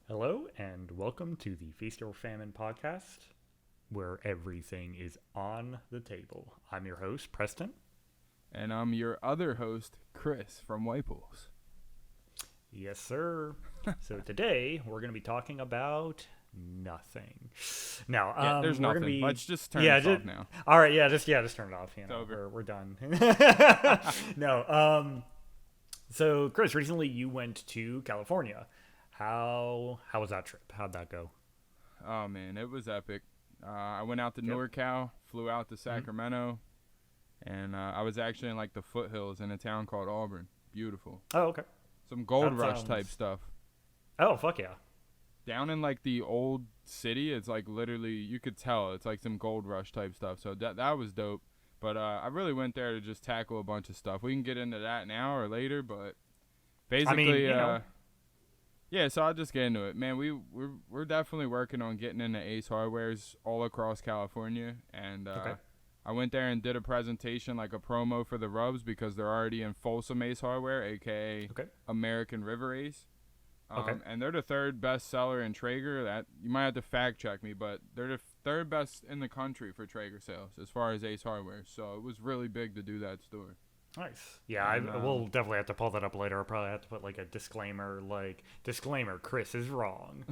Hello, and welcome to the Feast or Famine podcast, where everything is on the table. I'm your host, Preston. And I'm your other host, Chris from WhiteBulls. Yes, sir. So today we're going to be talking about nothing. Now, There's we're nothing. going to be Let's just turn this off now. All right, just turn it off. It's over. We're done. No. So Chris, recently you went to California. How was that trip? How'd that go? Oh, man, it was epic. I went out to NorCal, flew out to Sacramento, and I was actually in, like, the foothills in a town called Auburn. Beautiful. Oh, okay. Some gold That rush sounds- type stuff. Oh, fuck yeah. Down in, like, the old city, it's, like, literally, you could tell. It's, like, some gold rush type stuff. So that was dope. But I really went there to just tackle a bunch of stuff. We can get into that now or later, but basically, yeah, so I'll just get into it. Man, we're definitely working on getting into Ace Hardwares all across California. And I went there and did a presentation, like a promo for the rubs, because they're already in Folsom Ace Hardware, a.k.a. American River Ace. And they're the third best seller in Traeger. That you might have to fact check me, but they're the third best in the country for Traeger sales as far as Ace Hardware. So it was really big to do that store. Nice. Yeah, we'll definitely have to pull that up later. I'll probably have to put like a disclaimer, Chris is wrong.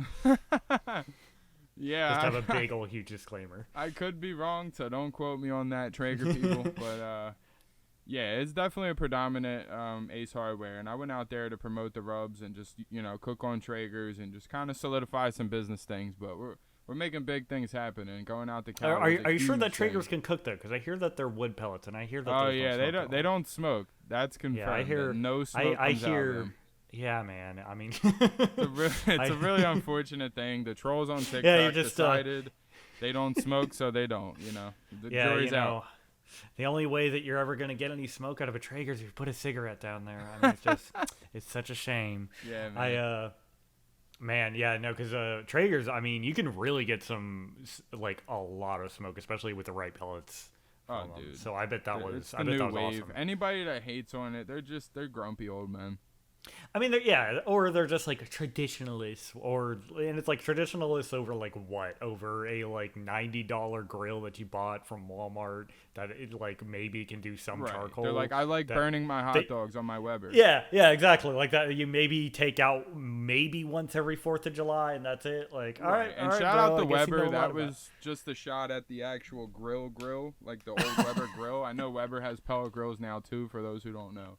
Yeah. Just have a big old huge disclaimer. I could be wrong, so don't quote me on that, Traeger people. But yeah, it's definitely a predominant Ace Hardware, and I went out there to promote the rubs and just cook on Traegers and just kind of solidify some business things. But we're making big things happen and going out to Cali. Are you sure that Traegers can cook though? Because I hear that they're wood pellets, and I hear that. Oh yeah, they don't smoke. That's confirmed. Yeah, I hear no smoke. I comes out of them. Yeah, man. I mean, it's a really unfortunate thing. The trolls on TikTok decided they don't smoke, so they don't. The jury's out. The only way that you're ever gonna get any smoke out of a Traeger is if you put a cigarette down there. I mean, it's such a shame. Yeah, man. Because Traegers, I mean, you can really get a lot of smoke, especially with the right pellets. Oh, dude. So I bet that was it's the new wave. Awesome. Anybody that hates on it, they're grumpy old men. I mean, or they're just like traditionalists, and it's like traditionalists over like what? Over a like $90 grill that you bought from Walmart that it like maybe can do some charcoal. They're like, I like burning my hot dogs on my Weber. Yeah, exactly. Like that, you maybe take out maybe once every 4th of July, and that's it. Like, all right. And shout out to Weber. That was just a shot at the actual grill, like the old Weber grill. I know Weber has pellet grills now too, for those who don't know.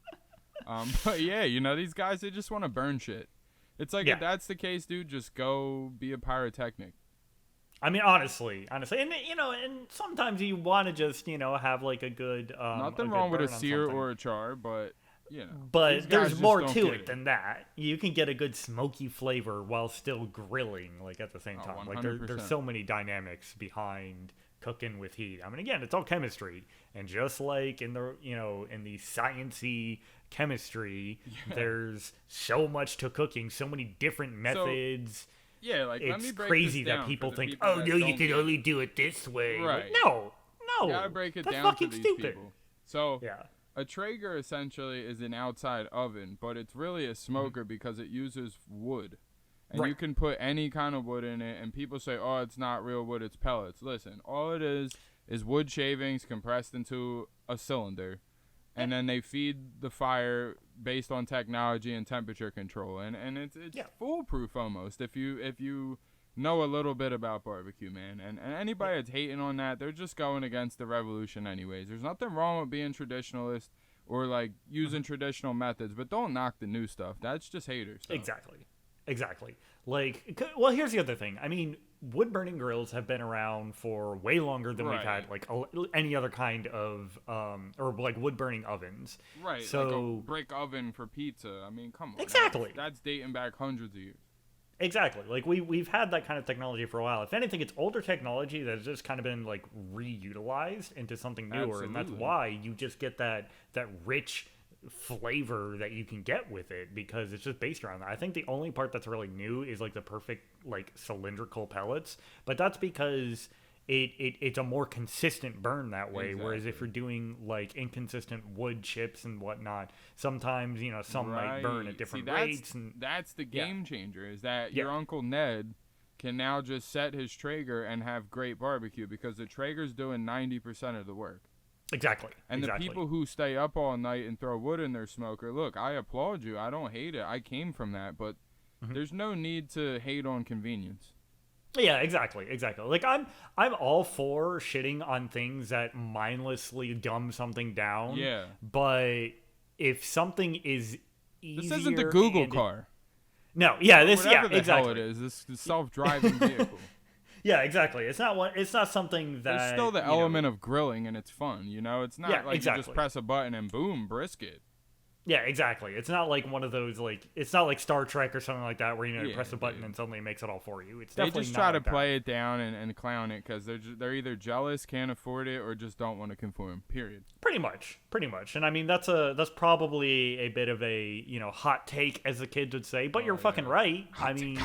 But yeah, these guys, they just want to burn shit. It's like, if that's the case, dude, just go be a pyrotechnic. I mean, honestly, and and sometimes you want to just, have like a good nothing wrong with a sear or a char, but but there's more to it than that. You can get a good smoky flavor while still grilling, like at the same time. Like there's so many dynamics behind cooking with heat. I mean, again, it's all chemistry, and just like in the in the sciencey chemistry, there's so much to cooking, so many different methods. It's crazy that people think, oh no, you can only do it this way. Right? Like, no, you gotta break it that's down fucking for these stupid. people. So a Traeger essentially is an outside oven, but it's really a smoker because it uses wood. And you can put any kind of wood in it, and people say, oh, it's not real wood, it's pellets. Listen, all it is wood shavings compressed into a cylinder, and then they feed the fire based on technology and temperature control. And it's foolproof almost if you know a little bit about barbecue, man. And anybody that's hating on that, they're just going against the revolution anyways. There's nothing wrong with being traditionalist or, like, using traditional methods, but don't knock the new stuff. That's just hater stuff. Exactly. Like, well, here's the other thing. I mean, wood burning grills have been around for way longer than we've had like any other kind of or like wood burning ovens. Right. So like a brick oven for pizza. I mean, come on. Exactly. That's dating back hundreds of years. Exactly. Like we've had that kind of technology for a while. If anything, it's older technology that's just kind of been like reutilized into something newer. Absolutely. And that's why you just get that rich flavor that you can get with it, because it's just based around that. I think the only part that's really new is like the perfect like cylindrical pellets, but that's because it's a more consistent burn that way. Exactly. Whereas if you're doing like inconsistent wood chips and whatnot, sometimes some might burn at different rates. And that's the game changer. Is that your Uncle Ned can now just set his Traeger and have great barbecue because the Traeger's doing 90% of the work. Exactly. And the people who stay up all night and throw wood in their smoker, look, I applaud you. I don't hate it. I came from that, but there's no need to hate on convenience. Yeah, exactly. Like I'm all for shitting on things that mindlessly dumb something down. Yeah. But if something is easier, this isn't the Google car. No, yeah, whatever the exactly. hell it is. This self-driving vehicle. Yeah, exactly. It's not something that there's still the element of grilling and it's fun. It's not like you just press a button and boom, brisket. Yeah, exactly. It's not like one of those it's not like Star Trek or something like that where you press a button and suddenly it makes it all for you. It's definitely they just try to play it down and clown it because they're either jealous, can't afford it, or just don't want to conform. Period. Pretty much. And I mean that's probably a bit of a hot take as the kids would say, but you're fucking right. Hot take.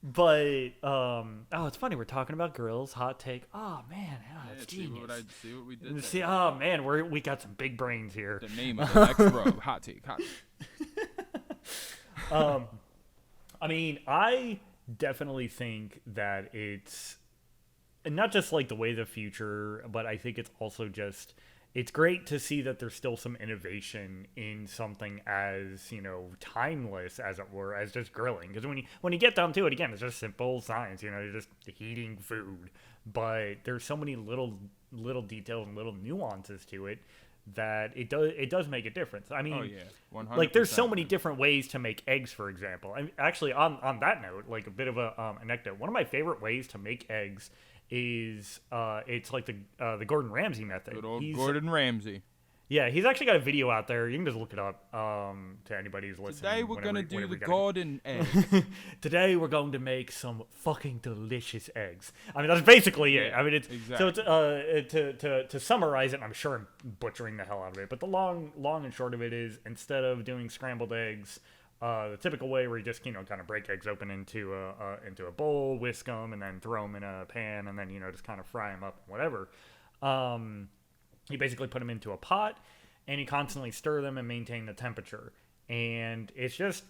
But it's funny we're talking about grills. Hot take. Oh man, it's genius. See what we did. See, man, we got some big brains here. The name of the next bro. Hot take. I mean, I definitely think that it's not just like the way of the future, but I think it's also just. It's great to see that there's still some innovation in something as, timeless, as it were, as just grilling. Because when you get down to it, again, it's just simple science. You're just heating food. But there's so many little details and little nuances to it that it does make a difference. I mean, 100%. Like there's so many different ways to make eggs, for example. Actually, on that note, like a bit of a anecdote, one of my favorite ways to make eggs is it's like the Gordon Ramsay method. Good old Gordon Ramsay. Yeah, he's actually got a video out there. You can just look it up to anybody who's listening. Today we're going to do the Gordon egg. Today we're going to make some fucking delicious eggs. I mean, that's basically it. I mean, it's exactly. So it's to summarize it, I'm sure I'm butchering the hell out of it, but the long and short of it is instead of doing scrambled eggs the typical way where you just kind of break eggs open into a bowl, whisk them, and then throw them in a pan, and then just kind of fry them up, whatever. You basically put them into a pot, and you constantly stir them and maintain the temperature. And it's just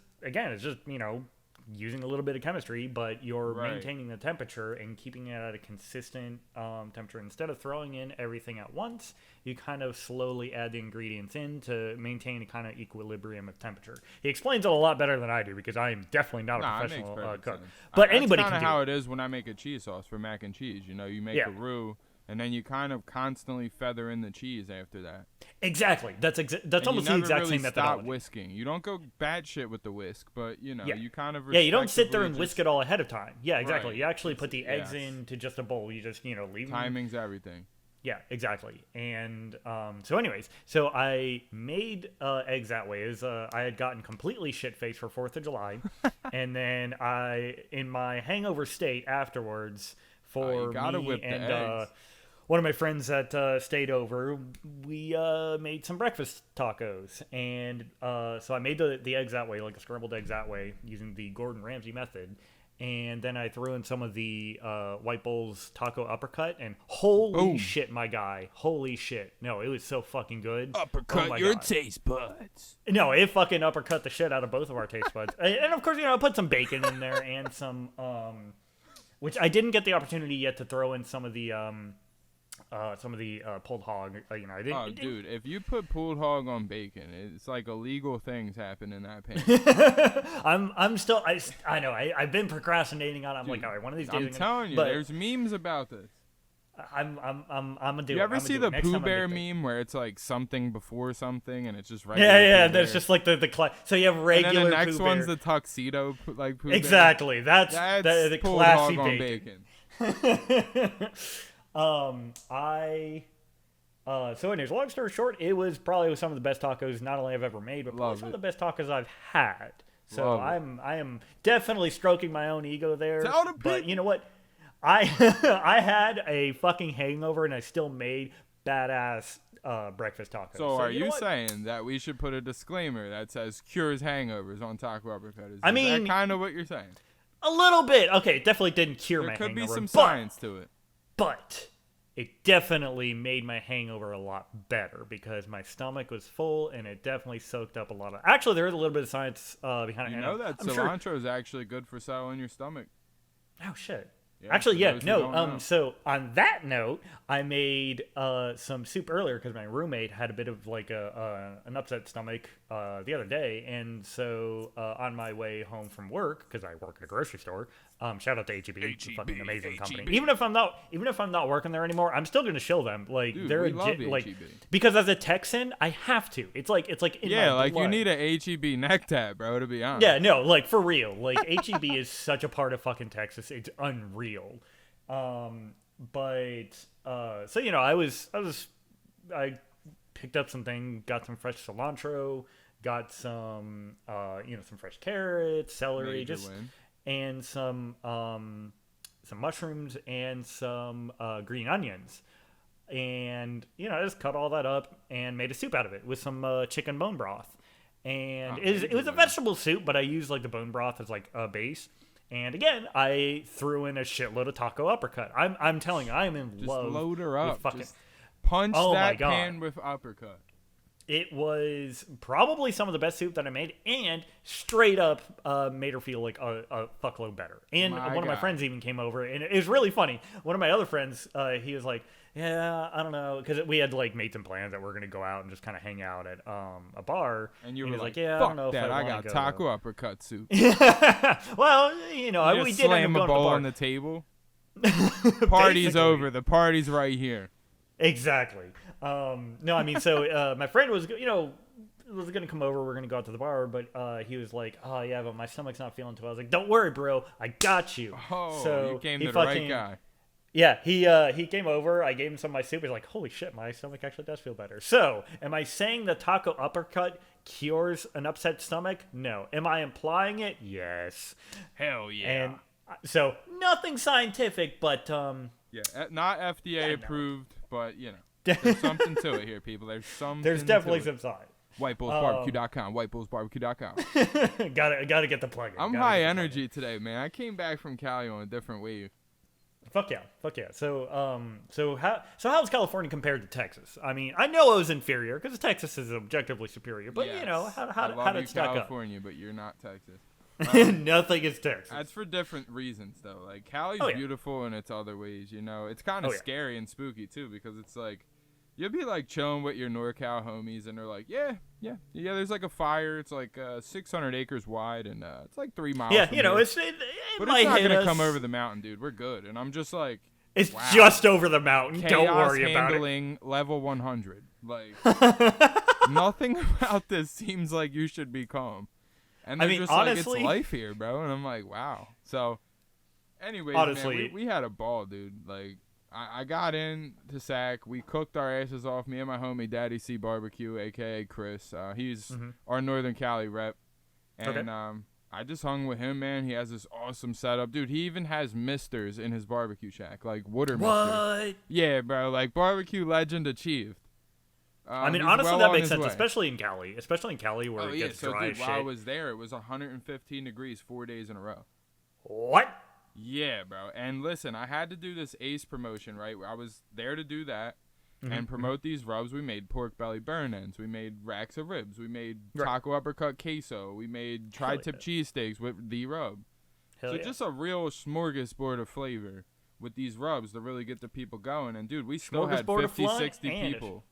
using a little bit of chemistry, but you're maintaining the temperature and keeping it at a consistent temperature. Instead of throwing in everything at once, you kind of slowly add the ingredients in to maintain a kind of equilibrium of temperature. He explains it a lot better than I do because I am definitely not a professional cook. But anybody can do it. That's kind of how it is when I make a cheese sauce for mac and cheese. You make a roux, and then you kind of constantly feather in the cheese after that. Exactly. That's almost the exact same methodology. Stop whisking. You don't go batshit with the whisk, but you kind of you don't sit there and whisk it all ahead of time. Yeah, exactly. Right. You actually put the eggs into just a bowl. You just leave them. Timing's everything. Yeah, exactly. And so I made eggs that way. I had gotten completely shit-faced for 4th of July, and then in my hangover state afterwards for me and one of my friends that stayed over, we made some breakfast tacos. And so I made the eggs that way, like the scrambled eggs that way, using the Gordon Ramsay method. And then I threw in some of the White Bull's taco uppercut, and holy shit, my guy. Holy shit. No, it was so fucking good. Uppercut your taste buds. No, it fucking uppercut the shit out of both of our taste buds. And of course, I put some bacon in there and some, which I didn't get the opportunity yet to throw in some of the pulled hog. I didn't. Dude, if you put pulled hog on bacon, it's like illegal things happen in that pan. I'm still. I know. I've been procrastinating on it. I'm like, all right, one of these days. I'm telling you, there's memes about this. I'm gonna do it. You ever see the Pooh Bear meme where it's like something before something and it's just right? Yeah. That's just like the so you have regular. And then the next Pooh one's Bear. the tuxedo Pooh Bear. Exactly. That's the classy bacon. So anyways, long story short, it was probably some of the best tacos not only I've ever made, but probably some of the best tacos I've had. So I am definitely stroking my own ego there. But you know what? I had a fucking hangover and I still made badass breakfast tacos. So are you saying that we should put a disclaimer that says cures hangovers on taco uppercut? Is that kind of what you're saying? A little bit. Okay, it definitely didn't cure my hangover. There could be some science to it. But it definitely made my hangover a lot better because my stomach was full and it definitely soaked up a lot of... Actually, there is a little bit of science behind it. You know that cilantro is actually good for settling your stomach. Oh, shit. Yeah, actually, yeah, no. So on that note, I made some soup earlier because my roommate had a bit of like an upset stomach the other day, and so on my way home from work, because I work at a grocery store, shout out to HEB, fucking amazing company. Even if I'm not working there anymore, I'm still gonna shill them. Like, dude, they're like, because as a Texan, I have to. It's like in my blood. You need a HEB neck tab, bro. To be honest. Yeah, no, like for real. Like HEB is such a part of fucking Texas. It's unreal. But so I picked up something, got some fresh cilantro, got some some fresh carrots, celery, and some mushrooms and some green onions. And I just cut all that up and made a soup out of it with some chicken bone broth. And it was a vegetable soup, but I used like the bone broth as like a base. And again, I threw in a shitload of taco uppercut. I'm telling you, I am in love. Just load her up. With fucking, just punch that pan with uppercut. It was probably some of the best soup that I made, and straight up made her feel like a fuckload better. And one of my friends even came over, and it was really funny. One of my other friends, he was like, yeah, I don't know, because we had like made some plans that we're gonna go out and just kind of hang out at a bar. And you were like, yeah, fuck I don't know that, if I got taco uppercut soup. Well, we did slam a bowl on the table. Party's over. The party's right here. Exactly. No, I mean, so my friend was gonna come over. We're gonna go out to the bar, but he was like, "Oh yeah, but my stomach's not feeling too well." I was like, "Don't worry, bro, I got you." Oh, so you came to the right guy. Yeah, he came over. I gave him some of my soup. He's like, "Holy shit, my stomach actually does feel better." So, am I saying the taco uppercut cures an upset stomach? No. Am I implying it? Yes. Hell yeah. And so nothing scientific, but yeah, not FDA approved, but there's something to it here, people. There's definitely some science. WhiteBullsBBQ.com, WhiteBullsBBQ.com. Gotta get the plug in. I'm high energy today, man. I came back from Cali on a different wave. Fuck yeah. So how's California compared to Texas? I mean, I know it was inferior because Texas is objectively superior, but yes. How did it stack California, up? But you're not Texas. Nothing is Texas. That's for different reasons, though. Like, Cali's beautiful in its other ways, It's kind of scary and spooky, too, because it's like, you'll be, like, chilling with your NorCal homies, and they're like, yeah, there's, like, a fire. It's, like, 600 acres wide, and it's, like, 3 miles from here. But it's not going to come over the mountain, dude. We're good. And I'm just like, it's just over the mountain. Chaos Don't worry about it. handling level 100. Like, nothing about this seems like you should be calm. And they're just honestly, like, it's life here, bro. And I'm like, wow. So, anyways, honestly, man, we had a ball, dude. Like, I got in to SAC. We cooked our asses off. Me and my homie, Daddy C Barbecue, a.k.a. Chris. He's our Northern Cali rep. And I just hung with him, man. He has this awesome setup. Dude, he even has misters in his barbecue shack. Like, water misters. What? Yeah, bro. Like, barbecue legend achieved. I mean, honestly, that makes sense, especially in Cali. Where it gets dry dude, as shit. While I was there, it was 115 degrees 4 days in a row. What? Yeah, bro. And listen, I had to do this Ace promotion, right? I was there to do that and promote these rubs. We made pork belly burn ends. We made racks of ribs. We made taco uppercut queso. We made tri-tip cheesesteaks with the rub. Just a real smorgasbord of flavor with these rubs to really get the people going. And, dude, we still had 50, 60 people.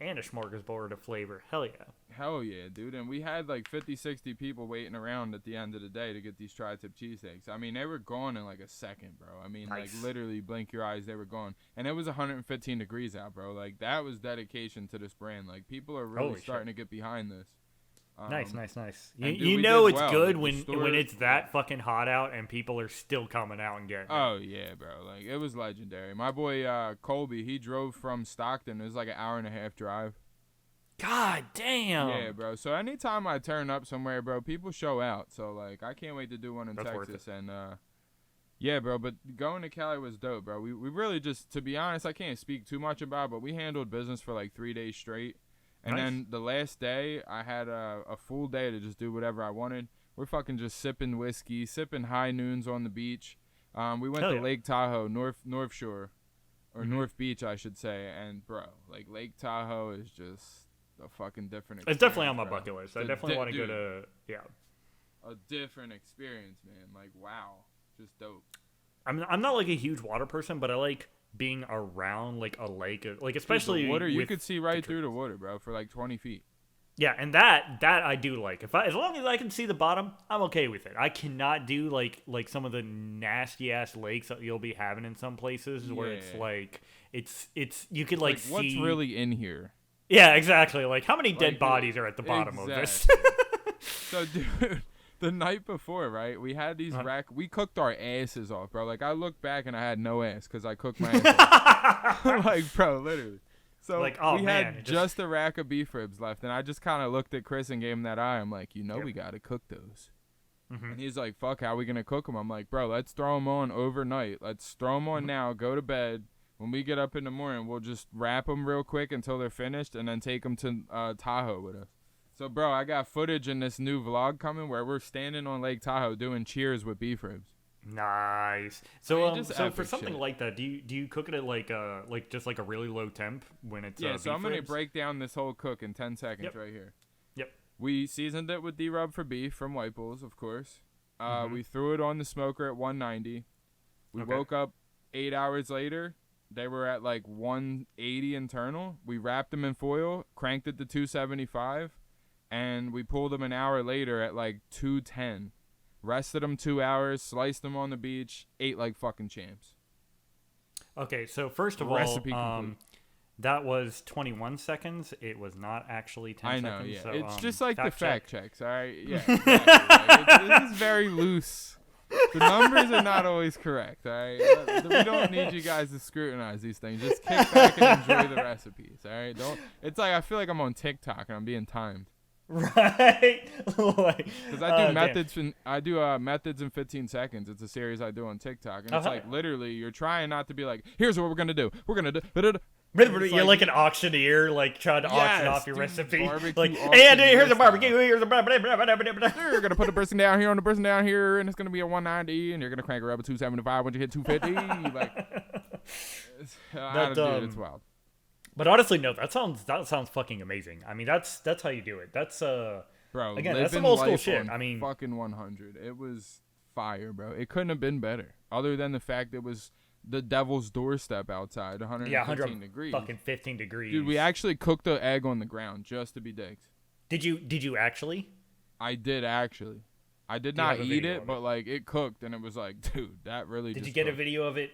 And a smorgasbord of flavor. Hell yeah. Hell yeah, dude. And we had like 50, 60 people waiting around at the end of the day to get these tri-tip cheesesteaks. I mean, they were gone in like a second, bro. I mean, nice. Like literally blink your eyes, they were gone. And it was 115 degrees out, bro. Like that was dedication to this brand. Like people are really starting to get behind this. Nice. You know it's good when it's that fucking hot out and people are still coming out and getting it. Oh, yeah, bro. Like, it was legendary. My boy, Colby, he drove from Stockton. It was like an hour-and-a-half drive. God damn. Yeah, bro. So anytime I turn up somewhere, bro, people show out. So, like, I can't wait to do one in Texas. And, yeah, bro, but going to Cali was dope, bro. We really just, to be honest, I can't speak too much about it, but we handled business for like 3 days straight. And then the last day, I had a full day to just do whatever I wanted. We're fucking just sipping whiskey, sipping high noons on the beach. We went to yeah. Lake Tahoe, North Shore, or North Beach, I should say. And bro, like Lake Tahoe is just a fucking different experience. It's definitely on my bucket list. I definitely want to go to a different experience, man. Like wow, just dope. I'm not like a huge water person, but I like being around like a lake, like especially the water. You could see right through the water, bro, for like 20 feet. Yeah, and that I do like. As long as I can see the bottom, I'm okay with it. I cannot do like some of the nasty ass lakes that you'll be having in some places where it's like it's you could like see what's really in here. Yeah, exactly. Like how many dead bodies are at the bottom of this? So, dude, the night before, right? We had these we cooked our asses off, bro. Like I look back and I had no ass because I cooked my ass off. Like, bro, literally. So like, we had just a rack of beef ribs left, and I just kind of looked at Chris and gave him that eye. I'm like, we got to cook those. And he's like, fuck, how are we going to cook them? I'm like, bro, let's throw them on overnight. Let's throw them on now, go to bed. When we get up in the morning, we'll just wrap them real quick until they're finished and then take them to Tahoe with us. So, bro, I got footage in this new vlog coming where we're standing on Lake Tahoe doing cheers with beef ribs. Nice. So, so for something like that, do you cook it at like just like a really low temp when it's so I'm gonna break down this whole cook in 10 seconds right here. Yep. We seasoned it with D-rub for beef from White Bulls, of course. We threw it on the smoker at 190. We woke up 8 hours later. They were at like 180 internal. We wrapped them in foil, cranked it to 275, and we pulled them an hour later at like 210. Rested them 2 hours, sliced them on the beach, ate like fucking champs. Okay, so first of all, that was 21 seconds. It was not actually 10 seconds. I know, yeah. So, it's just like the fact checks, all right? Yeah, exactly. Like, this is very loose. The numbers are not always correct, all right? We don't need you guys to scrutinize these things. Just kick back and enjoy the recipes, all right? It's like I feel like I'm on TikTok and I'm being timed. Right, because I do methods. I do methods in 15 seconds. It's a series I do on TikTok, and it's like literally you're trying not to be like, here's what we're gonna do. We're gonna do. You're like an auctioneer, like trying to auction off your recipe. Like, and here's a barbecue. Here's a You're gonna put the person down here on the person down here, and it's gonna be a 190, and you're gonna crank her up at 275 when you hit 250. Like, dude, it's wild. But honestly, no, that sounds fucking amazing. I mean, that's how you do it. That's bro, again, that's some old school shit. I mean, fucking 100. It was fire, bro. It couldn't have been better. Other than the fact it was the devil's doorstep outside, 115 degrees. Fucking 15 degrees. Dude, we actually cooked the egg on the ground just to be dicks. Did you actually? I did actually. I did not eat it, but like it cooked, and it was like, dude, that really. Did you get cooked. A video of it?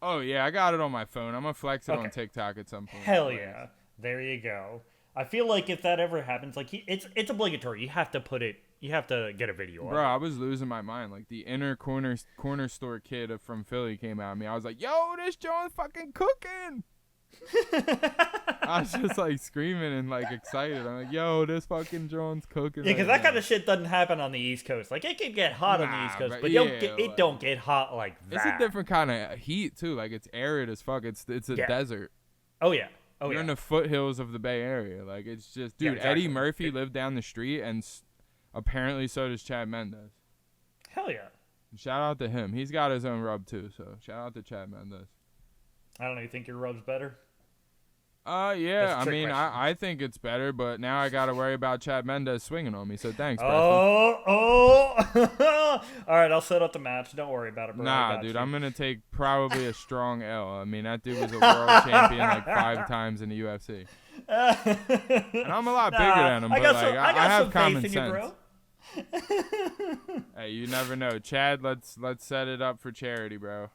Oh, yeah, I got it on my phone. I'm going to flex it on TikTok at some point. Hell yeah. There you go. I feel like if that ever happens, like it's obligatory. You have to get a video of it. Bro, I was losing my mind. Like, the inner corner store kid from Philly came at me. I was like, yo, this John's fucking cooking. I was just, like, screaming and, like, excited. I'm like, yo, this fucking John's cooking. Yeah, because that kind of shit doesn't happen on the East Coast. Like, it can get hot on the East Coast, but it don't get hot like that. It's a different kind of heat, too. Like, it's arid as fuck. It's a desert. Oh, yeah. You're in the foothills of the Bay Area. Like, it's just, dude, exactly. Eddie Murphy lived down the street, and apparently so does Chad Mendes. Hell yeah. Shout out to him. He's got his own rub, too, so shout out to Chad Mendes. I don't know. You think your rub's better? Yeah. I mean, I think it's better, but now I got to worry about Chad Mendes swinging on me, so thanks, Preston. All right, I'll set up the match. Don't worry about it, bro. Nah, dude, I'm going to take probably a strong L. I mean, that dude was a world champion like 5 times in the UFC. And I'm a lot bigger than him, but I have common sense. You, bro. Hey, you never know. Chad, let's set it up for charity, bro.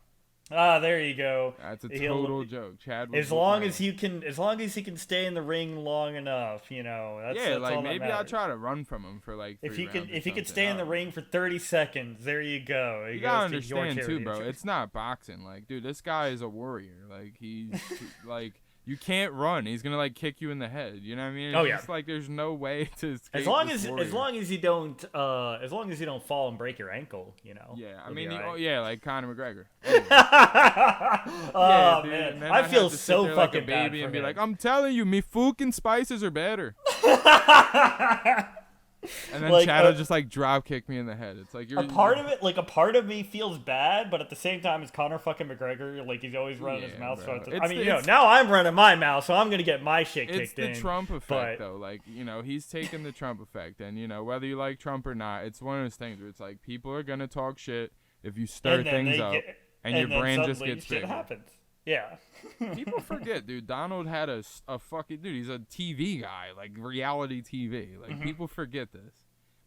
There you go. That's a total joke. Chad. As long as he can stay in the ring long enough, you know. That's like all maybe I'll try to run from him for like. If he can stay in the ring for 30 seconds, there you go. You gotta understand too, bro. It's not boxing. Like, dude, this guy is a warrior. Like, he's like. You can't run. He's gonna like kick you in the head. You know what I mean? It's just like there's no way to escape. As long as you don't fall and break your ankle, you know. Yeah, I mean, like Conor McGregor. Anyway. Man, I feel so fucking like a baby bad and be him. like, I'm telling you, me fucking spices are better. And then Chad will just like drop kick me in the head. It's like a part of me feels bad, but at the same time, it's Conor fucking McGregor. Like he's always running his mouth. Bro. So now I'm running my mouth, so I'm gonna get my shit kicked in. It's the Trump effect, though. Like he's taking the Trump effect, and whether you like Trump or not, it's one of those things where it's like people are gonna talk shit if you stir things up, and your brand just gets bigger. Shit happens. Yeah. People forget, dude. Donald had a fucking dude. He's a TV guy, like reality TV. Like people forget this,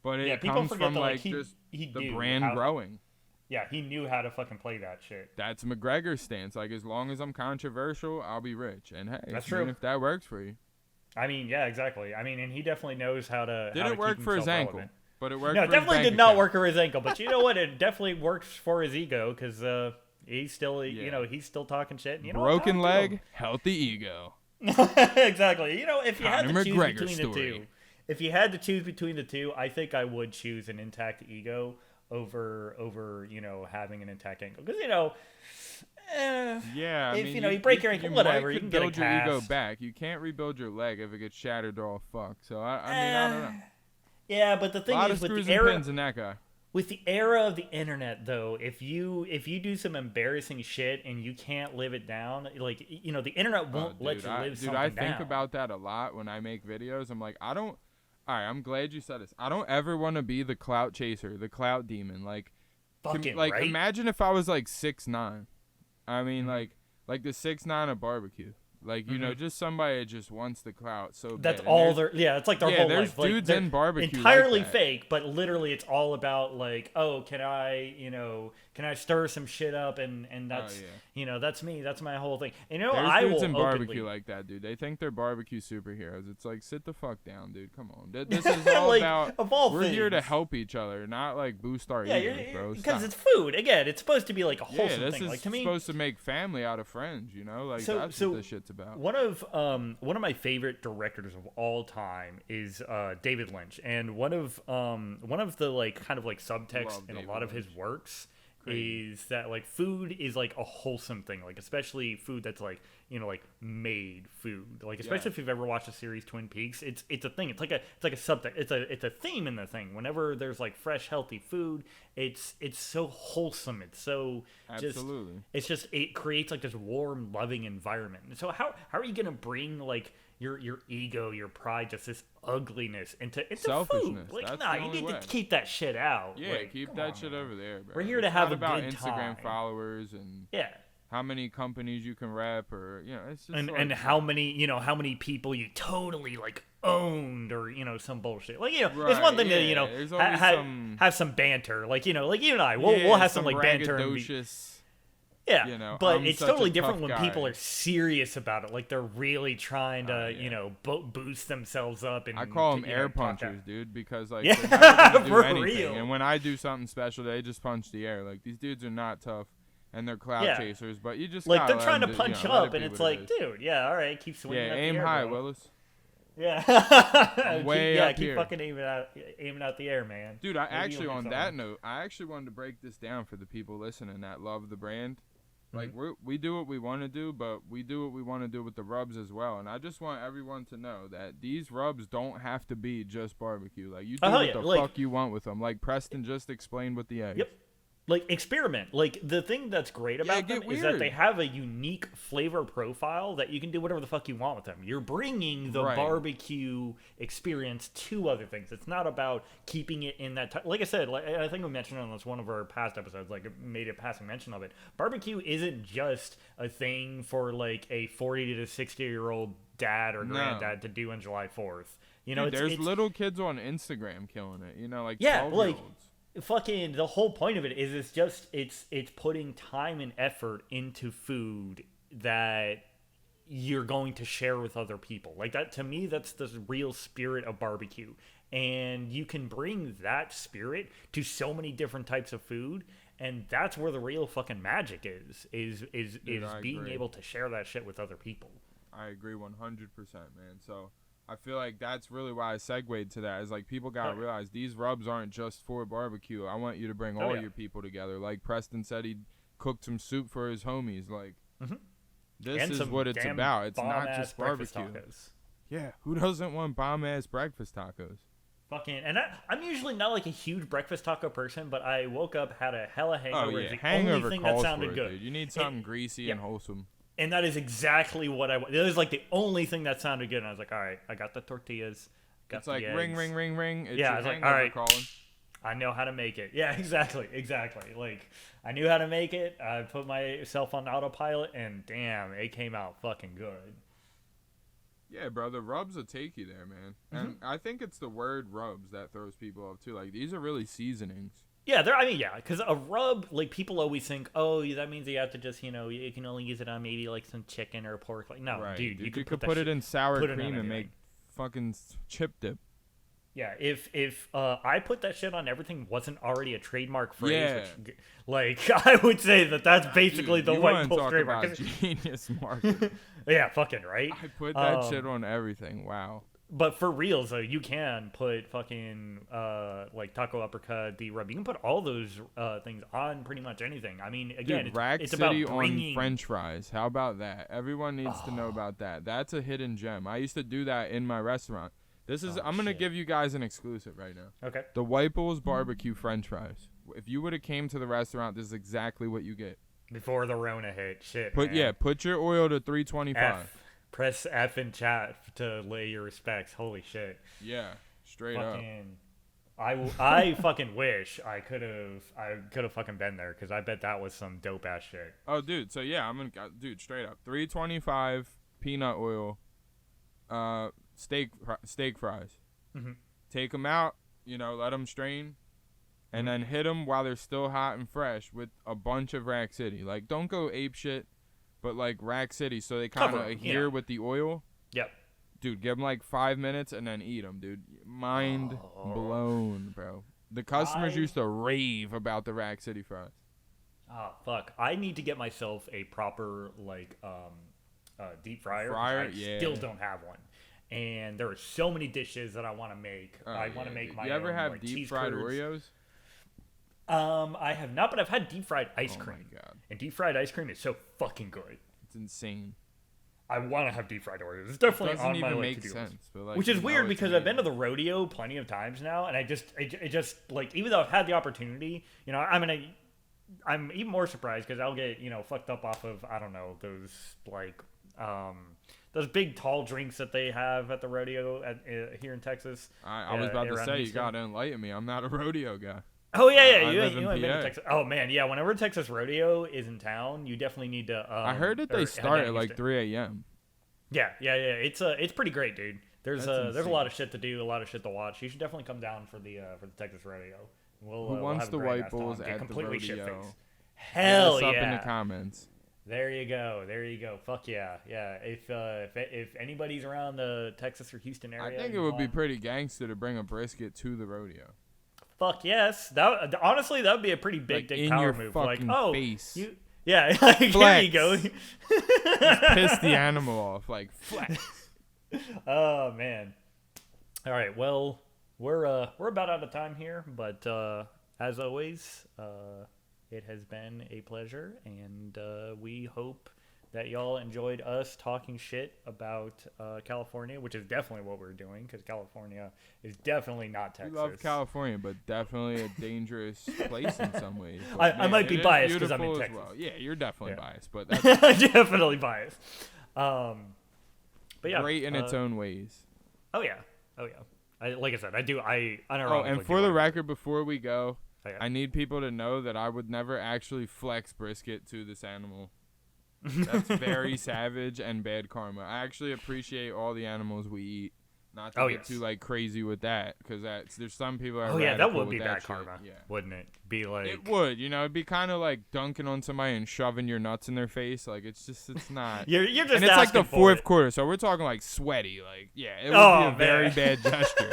but it comes from just the brand growing. Yeah, he knew how to fucking play that shit. That's McGregor's stance. Like, as long as I'm controversial, I'll be rich. And hey, that's true. If that works for you. I mean, yeah, exactly. I mean, and he definitely knows how to. Didn't work for his ankle, but it worked. No, for definitely his did not work for his ankle. But you know what? It definitely works for his ego because. He's still, he's still talking shit. And broken leg, healthy ego. Exactly. If you had to choose between the two, I think I would choose an intact ego over having an intact ankle. Because you break your ankle, whatever, you can build your ego back. You can't rebuild your leg if it gets shattered or all fucked. So I don't know. Yeah, but the thing is, with the pins in that guy. With the era of the internet, though, if you do some embarrassing shit and you can't live it down, like the internet won't let you live something down. Dude, I think about that a lot when I make videos. I'm like, all right, I'm glad you said this. I don't ever want to be the clout chaser, the clout demon. Like, right? Imagine if I was like 6'9". I mean, like the 6'9" of barbecue. Like, just somebody that just wants the clout. So that's all it's like their whole life. There's dudes in barbecue entirely like that. fake, but literally it's all about like, oh, can I stir some shit up and that's that's me. That's my whole thing. There's I dudes will in barbecue like that, dude. They think they're barbecue superheroes. It's like, sit the fuck down, dude. Come on. This is all about we're here to help each other, not like boost our egos, bro. Because it's food. Again, it's supposed to be like a wholesome thing. Like, to me, supposed to make family out of friends, Like, that's what this shit's about. One of my favorite directors of all time is David Lynch, and one of the like kind of like subtext in a lot of his works is that like food is like a wholesome thing, like especially food that's like like made food, like especially if you've ever watched the series Twin Peaks. It's a thing. It's like a subtext. It's a theme in the thing. Whenever there's like fresh, healthy food, it's so wholesome. It's so absolutely. It creates like this warm, loving environment. And so how are you gonna bring like your ego, your pride, just this ugliness into selfishness? Food? Like, that's you need to keep that shit out. Yeah, like, keep that shit over there, bro. We're here to have a about good Instagram time. followers and how many companies you can rep, or it's just and how many people you totally like owned, or some bullshit. Like it's one thing to have some banter, like you and I, we'll have some like banter. But it's totally different when people are serious about it. Like they're really trying to, boost themselves up. And I call them air punchers, dude, because like they're not gonna do anything. Real. And when I do something special, they just punch the air. Like these dudes are not tough, and they're cloud chasers. But you just like they're trying to punch up, and it's like, dude, all right, keep swinging. Yeah, up aim the air, high, bro. Willis. Yeah, way up keep here. fucking aiming out the air, man. Dude, I actually wanted to break this down for the people listening that love the brand. Like, we do what we want to do, but we do what we want to do with the rubs as well. And I just want everyone to know that these rubs don't have to be just barbecue. Like, you do what the fuck you want with them. Like Preston just explained with the eggs. Yep. Like, experiment. Like, the thing that's great about them is that they have a unique flavor profile that you can do whatever the fuck you want with them. You're bringing the barbecue experience to other things. It's not about keeping it in that... Like I said, I think we mentioned on one of our past episodes, like, made a passing mention of it. Barbecue isn't just a thing for, like, a 40 to 60-year-old dad or granddad to do on July 4th. Dude, there's little kids on Instagram killing it, like 12-year-olds. Fucking the whole point of it is it's putting time and effort into food that you're going to share with other people. Like that, to me, that's the real spirit of barbecue. And you can bring that spirit to so many different types of food, and that's where the real fucking magic is being able to share that shit with other people. I agree 100%, man. So I feel like that's really why I segued to that. Is like people gotta realize these rubs aren't just for barbecue. I want you to bring all your people together. Like Preston said, he cooked some soup for his homies. Like this is what it's about. It's not just barbecue. Tacos. Yeah, who doesn't want bomb ass breakfast tacos? Fucking, and I'm usually not like a huge breakfast taco person, but I woke up, had a hella hangover. Oh yeah, the hangover only thing calls that sounded for it, good. Dude. You need something greasy and wholesome. And that is exactly what I. It was like the only thing that sounded good. And I was like, all right, I got the tortillas. Got it's the like eggs. ring, ring, ring, ring. It's yeah, I was like, all right, calling. I know how to make it. Yeah, exactly. Like, I knew how to make it. I put myself on autopilot, and damn, it came out fucking good. Yeah, bro, the rubs will take you there, man. And I think it's the word rubs that throws people off, too. Like, these are really seasonings. Yeah, because a rub, like, people always think, oh, that means you have to just, you can only use it on maybe, like, some chicken or pork. Like, no, right. dude, you could put it in sour cream and make fucking chip dip. Yeah, if I put that shit on everything wasn't already a trademark phrase, which, like, I would say that's basically the White Bull trademark. About genius marketing. Yeah, fucking right. I put that shit on everything. Wow. But for real, though, you can put fucking like taco uppercut, the rub. You can put all those things on pretty much anything. I mean, again, dude, Rack it's City about bringing... on French fries. How about that? Everyone needs to know about that. That's a hidden gem. I used to do that in my restaurant. I'm gonna give you guys an exclusive right now. Okay. The WhiteBullsBBQ French fries. If you would have came to the restaurant, this is exactly what you get. Before the Rona hit, shit. Put your oil to 325. Press F in chat to lay your respects. Holy shit. Yeah, straight up. I fucking wish I could have fucking been there, because I bet that was some dope ass shit. Oh, dude. So yeah, dude, straight up 325 peanut oil. Steak fries. Mm-hmm. Take them out, let them strain, and then hit them while they're still hot and fresh with a bunch of Rack City. Like, don't go ape shit, but like Rack City, so they kind of adhere with the oil. Yep. Dude, give them like 5 minutes and then eat them, dude. Mind blown, bro. The customers used to rave about the Rack City fries. Oh, fuck. I need to get myself a proper, like, deep fryer. I still don't have one. And there are so many dishes that I want to make. I want to make my own. You ever have like, deep fried Oreos? I have not, but I've had deep fried ice cream. Oh my god! And deep fried ice cream is so fucking good. It's insane. I want to have deep fried Oreos. It's definitely on my list to do. But like, which is weird because I've been to the rodeo plenty of times now, and it just like, even though I've had the opportunity, I'm even more surprised because I'll get fucked up off of, I don't know, those like those big tall drinks that they have at the rodeo here in Texas. I was about to say, you gotta enlighten me. I'm not a rodeo guy. Oh yeah, you ain't been to Texas. Oh man, yeah. Whenever Texas Rodeo is in town, you definitely need to. I heard that they start at like 3 a.m. Yeah. It's pretty great, dude. There's a lot of shit to do, a lot of shit to watch. You should definitely come down for the Texas Rodeo. Who wants the White Bulls at the rodeo? Hell yeah! Up in the comments. There you go. Fuck yeah. If anybody's around the Texas or Houston area, I think it would be pretty gangster to bring a brisket to the rodeo. Fuck yes. Honestly, that would be a pretty big dick power move. Like, face. Yeah, like, here you go. Just piss the animal off, like flex. Oh man. All right, well, we're about out of time here, but as always, it has been a pleasure, and we hope that y'all enjoyed us talking shit about California, which is definitely what we're doing, because California is definitely not Texas. We love California, but definitely a dangerous place in some ways. I might be biased because I'm in Texas. Well. Yeah, you're definitely biased, but that's definitely biased. But yeah, great in its own ways. Oh yeah. Like I said, I unironically. Oh, and for the record, before we go, I need people to know that I would never actually flex brisket to this animal. That's very savage and bad karma. I actually appreciate all the animals we eat. Not to get too like crazy with that, because there's some people. That would be bad karma, wouldn't it? Be like, it would, it'd be kind of like dunking on somebody and shoving your nuts in their face. Like it's not. you're just. And it's like the fourth quarter, so we're talking like sweaty. Like it would be a very bad gesture.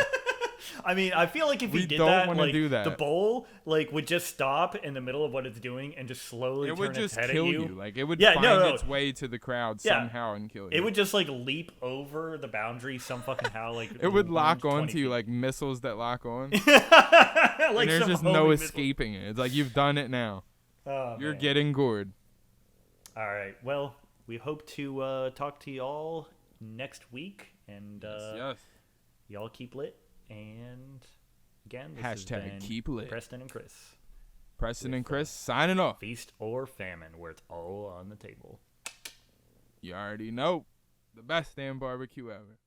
I mean, I feel like if he did that, like, the bowl would just stop in the middle of what it's doing and just slowly turn its head at you. It would just kill you. Like, it would find its way to the crowd somehow and kill you. It would just leap over the boundary some fucking how. Like, it would lock onto you like missiles that lock on. And there's just no escaping it. It's like, you've done it now. You're getting gored. All right. Well, we hope to talk to y'all next week, and yes. y'all keep lit. And again, this Hashtag has been keep lit. Preston and Chris. Preston and Chris signing off. Feast or famine, where it's all on the table. You already know. The best damn barbecue ever.